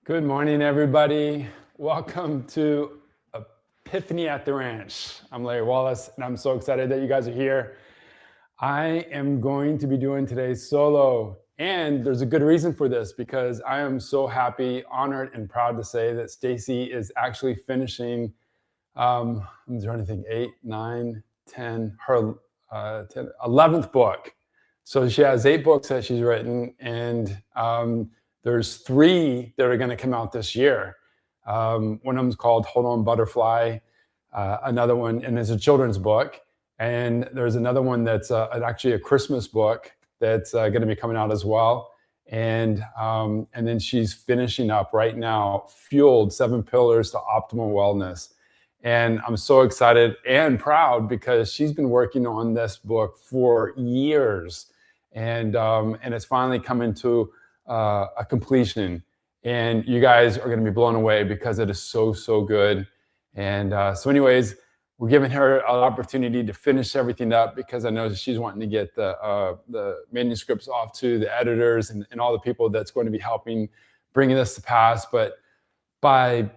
Good morning, everybody. Welcome to Epiphany at the Ranch. I'm Larry Wallace, and I'm so excited that you guys are here. I am going to be doing today's solo, and there's a good reason for this because I am so happy, honored, and proud to say that Stacey is actually finishing, I'm trying to think, 8, 9, 10, her 11th book. So she has 8 books that she's written, and there's 3 that are going to come out this year. One of them is called Hold On Butterfly. Another one, and it's a children's book. And there's another one that's actually a Christmas book that's going to be coming out as well. And then she's finishing up right now, Fueled, 7 Pillars to Optimal Wellness. And I'm so excited and proud because she's been working on this book for years. And it's finally coming to a completion, and you guys are going to be blown away because it is so good. And so anyways, we're giving her an opportunity to finish everything up because I know that she's wanting to get the manuscripts off to the editors and all the people that's going to be helping bringing this to pass. But by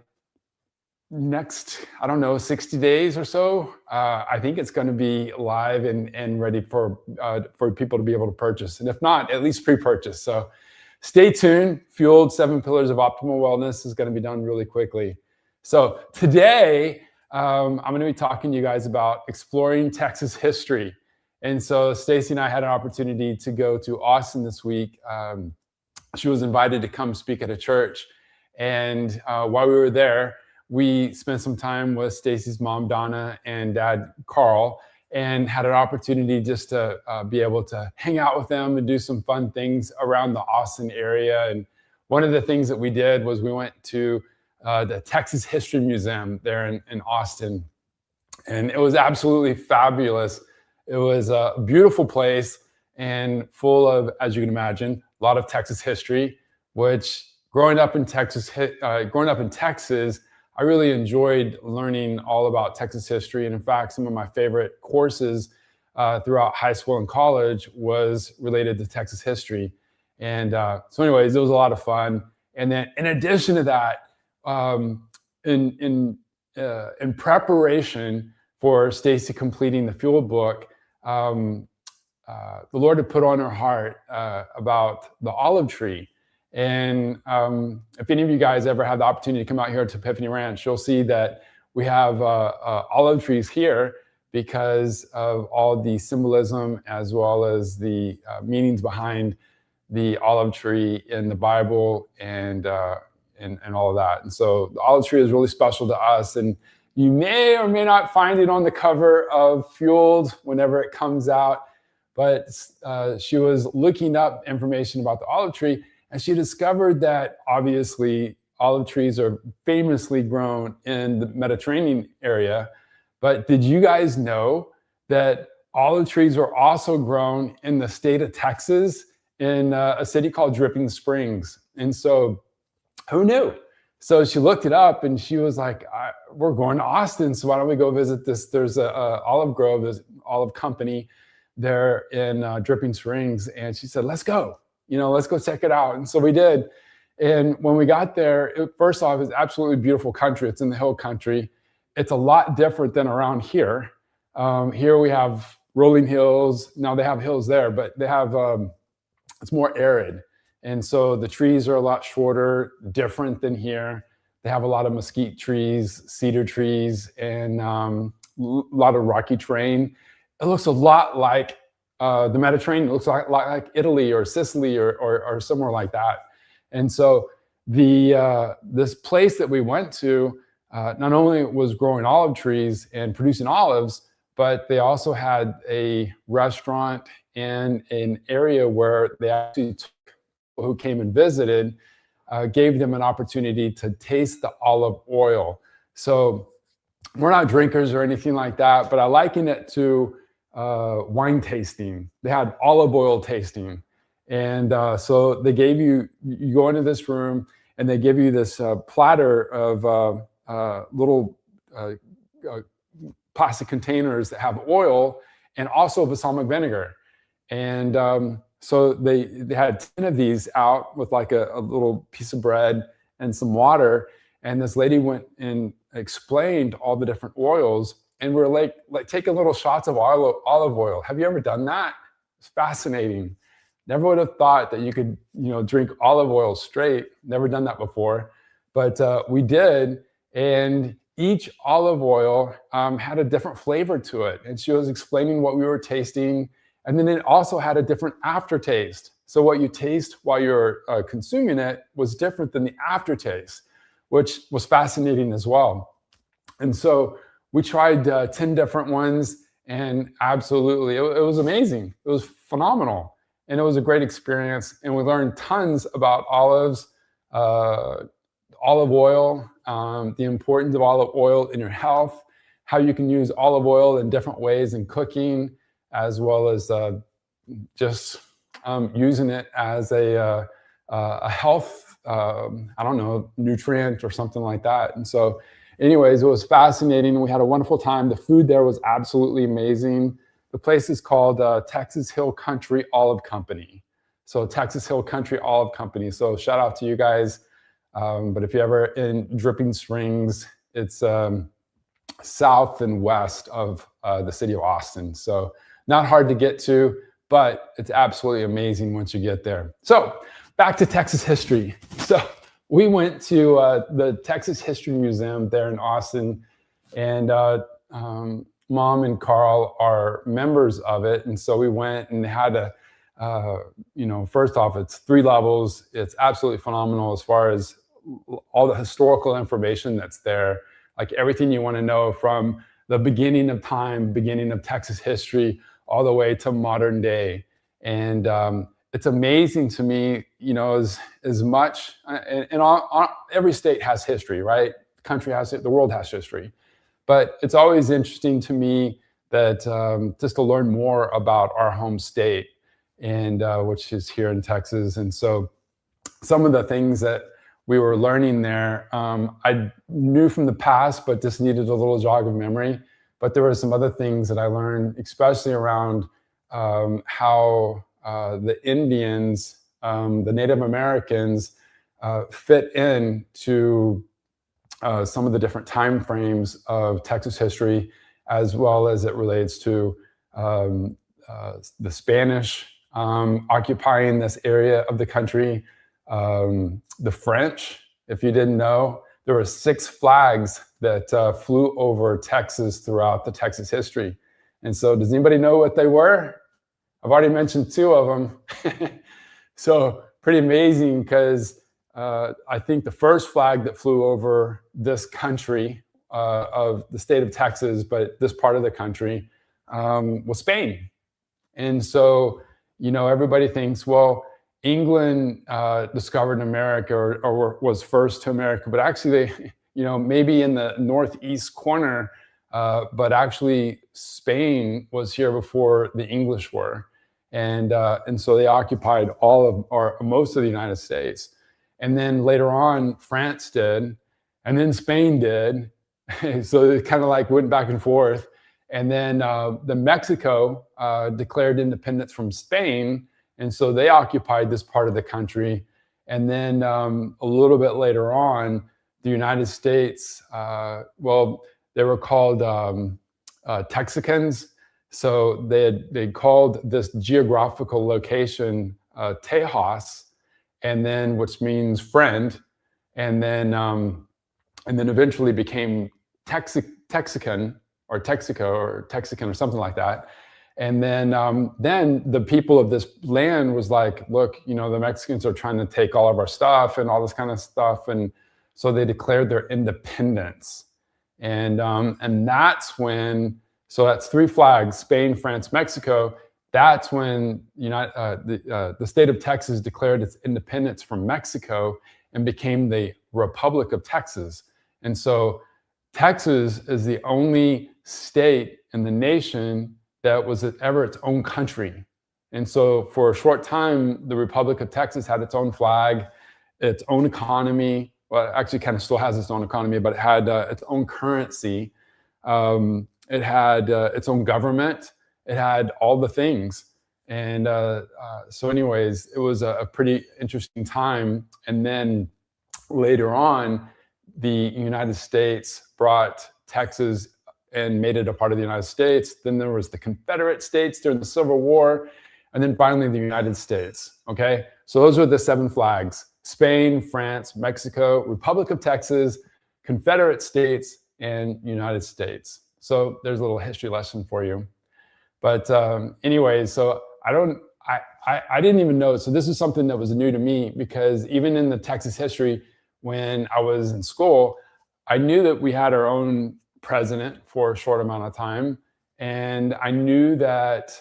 next, I don't know, 60 days or so, I think it's going to be live and ready for people to be able to purchase, and if not, at least pre-purchase. So stay tuned. Fueled, 7 Pillars of Optimal Wellness is going to be done really quickly. So today, I'm going to be talking to you guys about exploring Texas history. And so Stacey and I had an opportunity to go to Austin this week. She was invited to come speak at a church. And while we were there, we spent some time with Stacey's mom, Donna, and dad, Carl, and had an opportunity just to be able to hang out with them and do some fun things around the Austin area. And one of the things that we did was we went to the Texas History Museum there in Austin. And it was absolutely fabulous. It was a beautiful place and full of, as you can imagine, a lot of Texas history, which growing up in Texas, I really enjoyed learning all about Texas history. And in fact, some of my favorite courses throughout high school and college was related to Texas history. And so anyways, it was a lot of fun. And then in addition to that, in preparation for Stacey completing the Fuel book, the Lord had put on her heart about the olive tree. And if any of you guys ever have the opportunity to come out here to Epiphany Ranch, you'll see that we have olive trees here because of all the symbolism as well as the meanings behind the olive tree in the Bible and all of that. And so the olive tree is really special to us. And you may or may not find it on the cover of Fueled whenever it comes out. But she was looking up information about the olive tree, and she discovered that obviously olive trees are famously grown in the Mediterranean area. But did you guys know that olive trees are also grown in the state of Texas in a city called Dripping Springs? And so who knew? So she looked it up and she was like, we're going to Austin, so why don't we go visit this? There's a olive grove, there's an olive company there in Dripping Springs. And she said, let's go. Let's go check it out. And so we did. And when we got there, first off, it's absolutely beautiful country. It's in the hill country. It's a lot different than around here. Here we have rolling hills. Now they have hills there, but they have, it's more arid. And so the trees are a lot shorter, different than here. They have a lot of mesquite trees, cedar trees, and a lot of rocky terrain. It looks a lot like the Mediterranean. It looks like Italy or Sicily or somewhere like that. And so this place that we went to not only was growing olive trees and producing olives, but they also had a restaurant and an area where they actually took people who came and visited, gave them an opportunity to taste the olive oil. So we're not drinkers or anything like that, but I liken it to wine tasting. They had olive oil tasting. And so they gave you go into this room and they give you this platter of little plastic containers that have oil and also balsamic vinegar. And so they had 10 of these out with like a little piece of bread and some water. And this lady went and explained all the different oils. And we're like taking little shots of olive oil. Have you ever done that? It's fascinating. Never would have thought that you could, drink olive oil straight. Never done that before, but we did. And each olive oil had a different flavor to it. And she was explaining what we were tasting. And then it also had a different aftertaste. So what you taste while you're consuming it was different than the aftertaste, which was fascinating as well. And so we tried 10 different ones, and absolutely, it was amazing. It was phenomenal. And it was a great experience. And we learned tons about olives, olive oil, the importance of olive oil in your health, how you can use olive oil in different ways in cooking, as well as just using it as a health, nutrient or something like that. And so anyways, it was fascinating. We had a wonderful time. The food there was absolutely amazing. The place is called Texas Hill Country Olive Company. So Texas Hill Country Olive Company. So shout out to you guys. But if you're ever in Dripping Springs, it's south and west of the city of Austin. So not hard to get to, but it's absolutely amazing once you get there. So back to Texas history. So we went to the Texas History Museum there in Austin, and Mom and Carl are members of it. And so we went and had a, first off, it's 3 levels. It's absolutely phenomenal as far as all the historical information that's there, like everything you want to know from the beginning of time, beginning of Texas history, all the way to modern day. And it's amazing to me, as much, and every state has history, right? The country has it, the world has history. But it's always interesting to me that just to learn more about our home state, and which is here in Texas. And so some of the things that we were learning there, I knew from the past, but just needed a little jog of memory. But there were some other things that I learned, especially around how the Indians, the Native Americans, fit into some of the different time frames of Texas history, as well as it relates to the Spanish occupying this area of the country, the French. If you didn't know, there were 6 flags that flew over Texas throughout the Texas history. And so does anybody know what they were? I've already mentioned 2 of them. So pretty amazing, because I think the first flag that flew over this country of the state of Texas, but this part of the country, was Spain. And so, everybody thinks, well, England discovered America or was first to America, but actually they, maybe in the northeast corner, but actually Spain was here before the English were. And so they occupied all of, or most of the United States. And then later on, France did, and then Spain did. So it kind of like went back and forth. And then the Mexico declared independence from Spain. And so they occupied this part of the country. And then a little bit later on, the United States, they were called Texicans. So they called this geographical location Tejas, and then which means friend, and then eventually became Texican or Texico or Texican or something like that. And then the people of this land was like, look, the Mexicans are trying to take all of our stuff and all this kind of stuff, and so they declared their independence. And that's when. So that's 3 flags: Spain, France, Mexico. That's when the state of Texas declared its independence from Mexico and became the Republic of Texas. And so Texas is the only state in the nation that was ever its own country. And so for a short time, the Republic of Texas had its own flag, its own economy. Well, it actually kind of still has its own economy, but it had its own currency. It had its own government. It had all the things. And so anyways, it was a pretty interesting time. And then later on, the United States brought Texas and made it a part of the United States. Then there was the Confederate States during the Civil War, and then finally the United States, okay? So those are the 7 flags: Spain, France, Mexico, Republic of Texas, Confederate States, and United States. So there's a little history lesson for you. But anyway, so I didn't even know. So this is something that was new to me, because even in the Texas history, when I was in school, I knew that we had our own president for a short amount of time. And I knew that,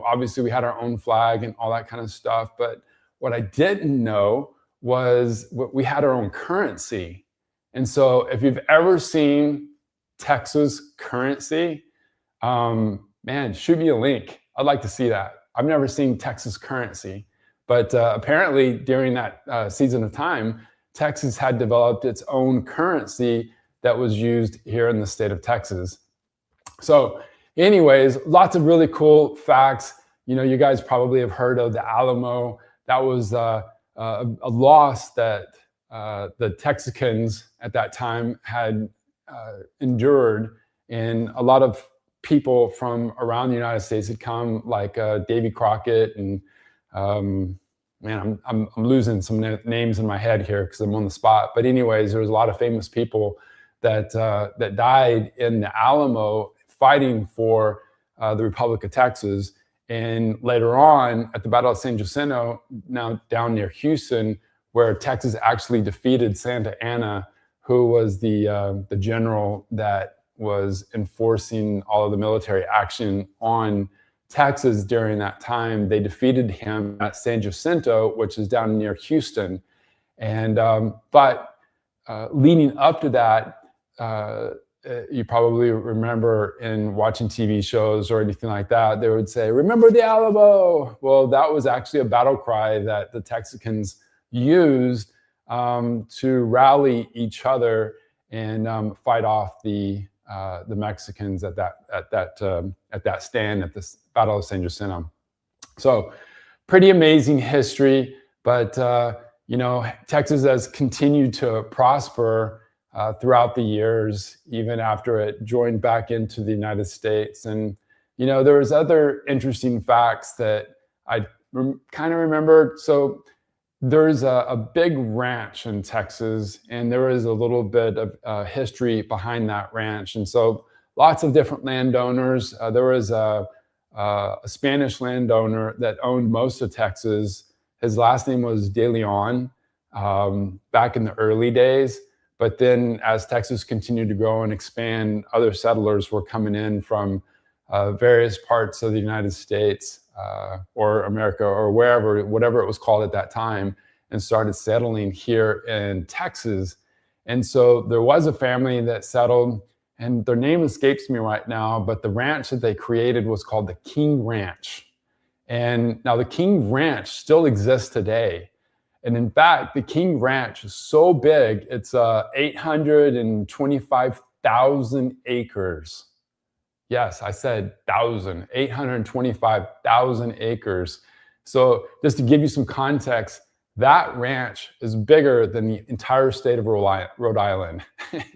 obviously we had our own flag and all that kind of stuff. But what I didn't know was we had our own currency. And so if you've ever seen Texas currency, man, shoot me a link. I'd like to see that. I've never seen Texas currency, but apparently during that season of time, Texas had developed its own currency that was used here in the state of Texas. So anyways, lots of really cool facts. You guys probably have heard of the Alamo. That was a loss that the Texicans at that time had endured, and a lot of people from around the United States had come, like Davy Crockett, and man, I'm losing some names in my head here because I'm on the spot. But anyways, there was a lot of famous people that died in the Alamo fighting for the Republic of Texas. And later on, at the Battle of San Jacinto, now down near Houston, where Texas actually defeated Santa Anna, who was the general that was enforcing all of the military action on Texas during that time. They defeated him at San Jacinto, which is down near Houston. And but leading up to that, you probably remember in watching TV shows or anything like that, they would say, "Remember the Alamo." Well, that was actually a battle cry that the Texicans used to rally each other and fight off the Mexicans at that stand at the Battle of San Jacinto. So pretty amazing history, but Texas has continued to prosper throughout the years, even after it joined back into the United States. And there was other interesting facts that I kind of remembered. So there's a big ranch in Texas, and there is a little bit of history behind that ranch. And so lots of different landowners. There was a Spanish landowner that owned most of Texas. His last name was De Leon back in the early days. But then as Texas continued to grow and expand, other settlers were coming in from various parts of the United States or America or whatever it was called at that time, and started settling here in Texas. And so there was a family that settled, and their name escapes me right now, but the ranch that they created was called the King Ranch. And now the King Ranch still exists today. And in fact, the King Ranch is so big, it's 825,000 acres. Yes, I said 1,000, 825,000 acres. So just to give you some context, that ranch is bigger than the entire state of Rhode Island.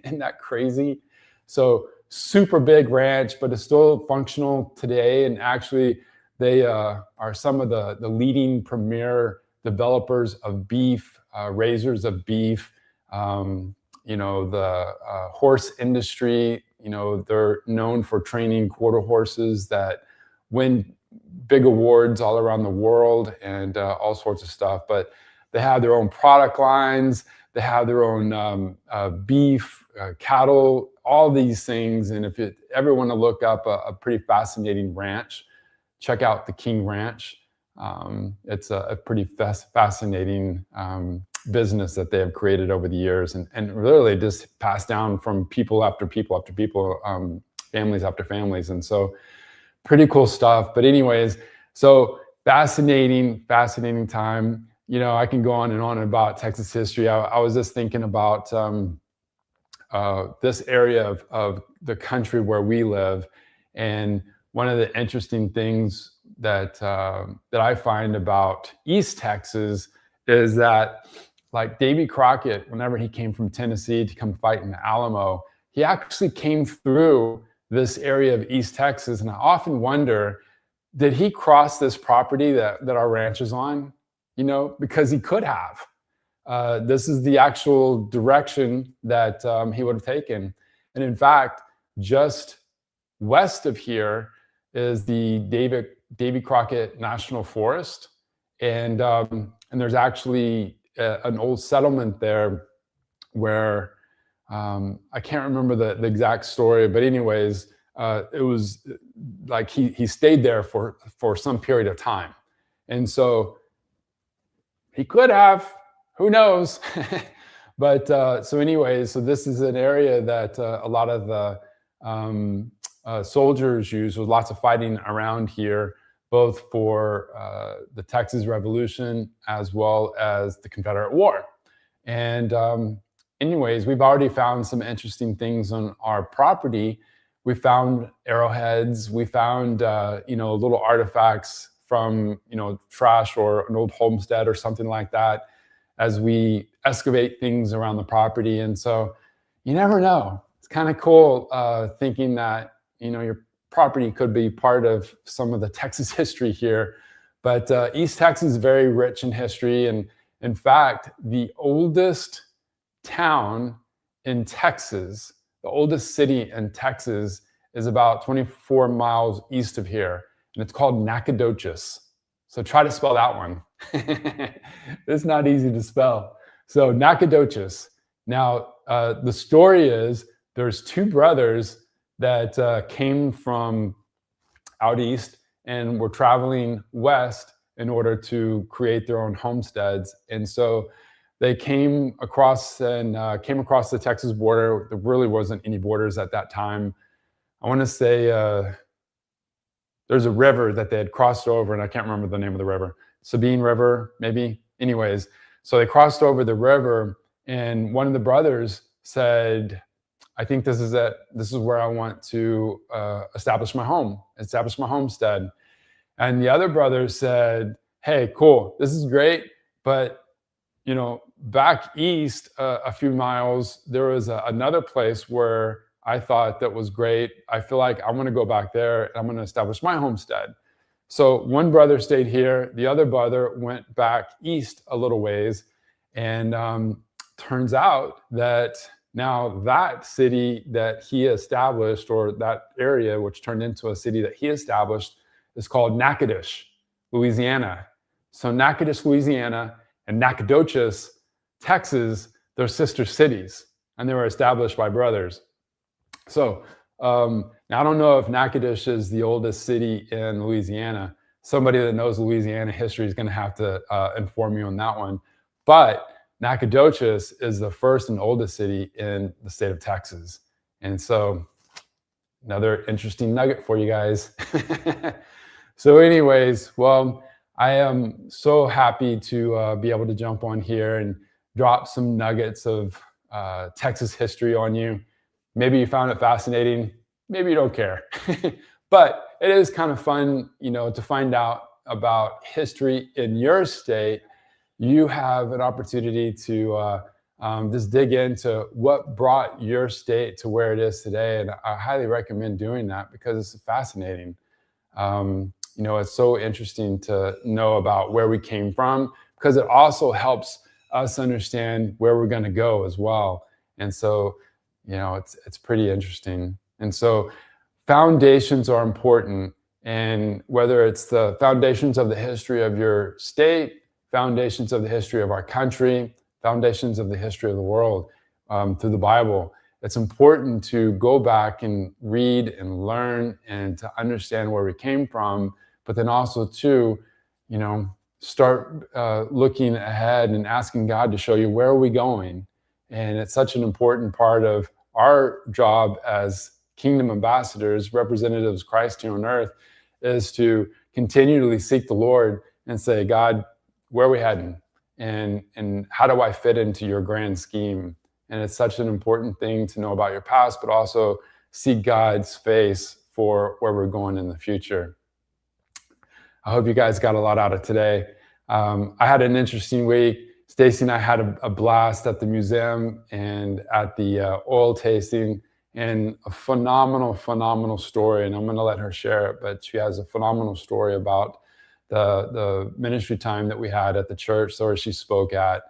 Isn't that crazy? So super big ranch, but it's still functional today. And actually, they are some of the leading premier developers of beef, raisers of beef, the horse industry. They're known for training quarter horses that win big awards all around the world and all sorts of stuff. But they have their own product lines. They have their own beef, cattle, all these things. And if you ever want to look up a pretty fascinating ranch, check out the King Ranch. It's a pretty fascinating business that they have created over the years, and really just passed down from people after people after people, families after families. And so pretty cool stuff. But anyways, so fascinating time. I can go on and on about Texas history. I was just thinking about this area of the country where we live. And one of the interesting things that I find about East Texas is that like Davy Crockett, whenever he came from Tennessee to come fight in the Alamo, he actually came through this area of East Texas. And I often wonder, did he cross this property that our ranch is on? You know, because he could have. This is the actual direction that he would have taken. And in fact, just west of here is the Davy Crockett National Forest. And there's actually an old settlement there where I can't remember the exact story, but anyways, it was like he stayed there for some period of time. And so he could have, who knows? But so anyways, so this is an area that a lot of the soldiers use. There's lots of fighting around here, both for the Texas Revolution as well as the Confederate War. And anyways, we've already found some interesting things on our property. We found arrowheads. We found little artifacts from trash or an old homestead or something like that as we excavate things around the property. And so you never know. It's kind of cool thinking that your property could be part of some of the Texas history here. But East Texas is very rich in history. And in fact, the oldest town in Texas, the oldest city in Texas, is about 24 miles east of here, and it's called Nacogdoches. So try to spell that one. It's not easy to spell. So Nacogdoches. Now, the story is there's two brothers that came from out east and were traveling west in order to create their own homesteads. And so they came across the Texas border. There really wasn't any borders at that time. I want to say there's a river that they had crossed over, and I can't remember the name of the river. Sabine River, maybe. Anyways, so they crossed over the river, and one of the brothers said, I think this is it. This is where I want to establish my homestead. And the other brother said, hey, cool, this is great, but back east a few miles, there was another place where I thought that was great. I feel like I'm going to go back there and I'm going to establish my homestead. So one brother stayed here. The other brother went back east a little ways. And turns out that now that city that he established, or that area which turned into a city that he established, is called Natchitoches, Louisiana. So Natchitoches, Louisiana, and Nacogdoches, Texas, they're sister cities, and they were established by brothers. So now I don't know if Natchitoches is the oldest city in Louisiana. Somebody that knows Louisiana history is going to have to inform you on that one. But Nacogdoches is the first and oldest city in the state of Texas. And so another interesting nugget for you guys. So anyways, well, I am so happy to be able to jump on here and drop some nuggets of Texas history on you. Maybe you found it fascinating. Maybe you don't care. But it is kind of fun, to find out about history in your state. You have an opportunity to just dig into what brought your state to where it is today. And I highly recommend doing that because it's fascinating. It's so interesting to know about where we came from, because it also helps us understand where we're going to go as well. And so, it's pretty interesting. And so foundations are important. And whether it's the foundations of the history of your state, foundations of the history of our country, foundations of the history of the world, through the Bible, it's important to go back and read and learn and to understand where we came from, but then also to, start looking ahead and asking God to show you, where are we going? And it's such an important part of our job as kingdom ambassadors, representatives of Christ here on earth, is to continually seek the Lord and say, God, where are we heading? And how do I fit into your grand scheme? And it's such an important thing to know about your past, but also seek God's face for where we're going in the future. I hope you guys got a lot out of today. I had an interesting week. Stacey and I had a blast at the museum and at the oil tasting, and a phenomenal story. And I'm going to let her share it, but she has a phenomenal story about the ministry time that we had at the church where she spoke at.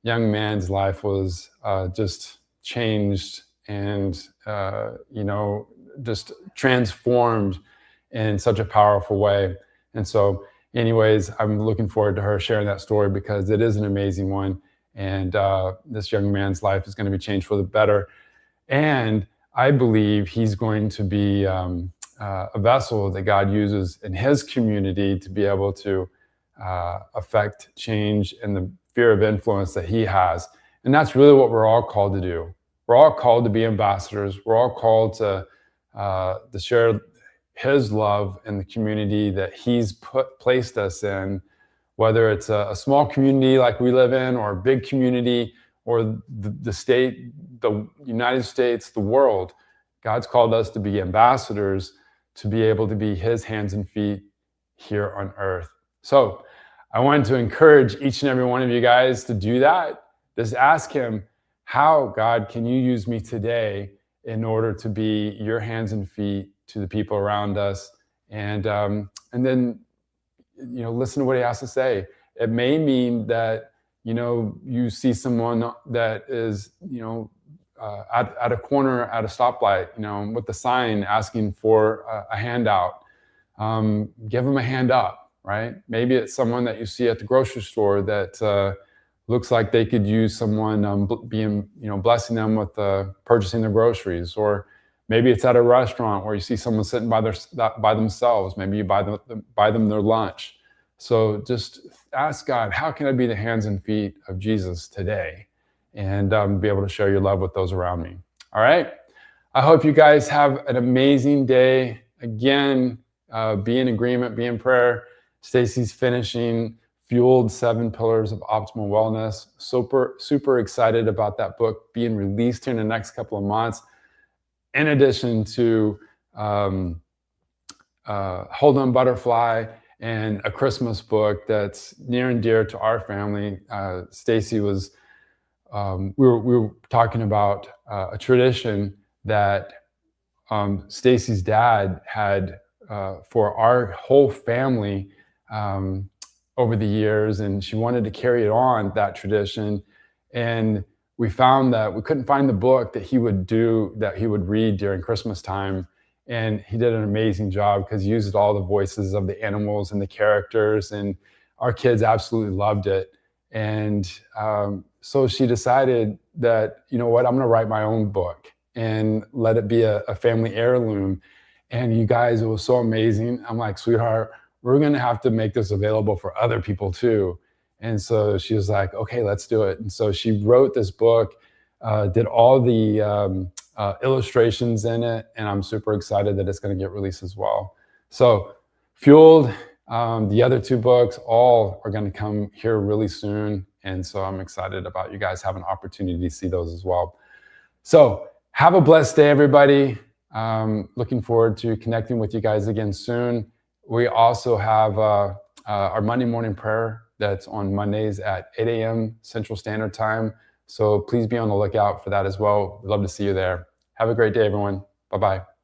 Young man's life was just changed and, just transformed in such a powerful way. And so anyways, I'm looking forward to her sharing that story because it is an amazing one. And this young man's life is going to be changed for the better. And I believe he's going to be a vessel that God uses in his community to be able to affect change and the sphere of influence that he has. And that's really what we're all called to do. We're all called to be ambassadors. We're all called to share his love in the community that he's placed us in, whether it's a small community like we live in, or a big community, or the state, the United States, the world. God's called us to be ambassadors, to be able to be his hands and feet here on earth. So I wanted to encourage each and every one of you guys to do that. Just ask him, how, God, can you use me today in order to be your hands and feet to the people around us? And then, listen to what he has to say. It may mean that, you see someone that is, at a corner at a stoplight, with the sign asking for a handout. Give them a hand up, right? Maybe it's someone that you see at the grocery store that looks like they could use someone blessing them with purchasing their groceries. Or maybe it's at a restaurant where you see someone sitting by themselves. Maybe you buy them their lunch. So just ask God, how can I be the hands and feet of Jesus today? And be able to share your love with those around me. All right. I hope you guys have an amazing day. Again, be in agreement, be in prayer. Stacey's finishing Fueled 7 Pillars of Optimal Wellness. Super excited about that book being released here in the next couple of months. In addition to Hold On Butterfly and a Christmas book that's near and dear to our family. Stacey was, we were talking about a tradition that Stacey's dad had for our whole family over the years, and she wanted to carry it on, that tradition. And we found that we couldn't find the book that he would read during Christmas time. And he did an amazing job because he used all the voices of the animals and the characters, and our kids absolutely loved it. And so she decided that, I'm going to write my own book and let it be a family heirloom. And you guys, it was so amazing. I'm like, sweetheart, we're going to have to make this available for other people too. And so she was like, okay, let's do it. And so she wrote this book, did all the illustrations in it, and I'm super excited that it's going to get released as well. So Fueled, the other 2 books, all are going to come here really soon. And so I'm excited about you guys having an opportunity to see those as well. So have a blessed day, everybody. Looking forward to connecting with you guys again soon. We also have our Monday morning prayer that's on Mondays at 8 a.m. Central Standard Time. So please be on the lookout for that as well. We'd love to see you there. Have a great day, everyone. Bye-bye.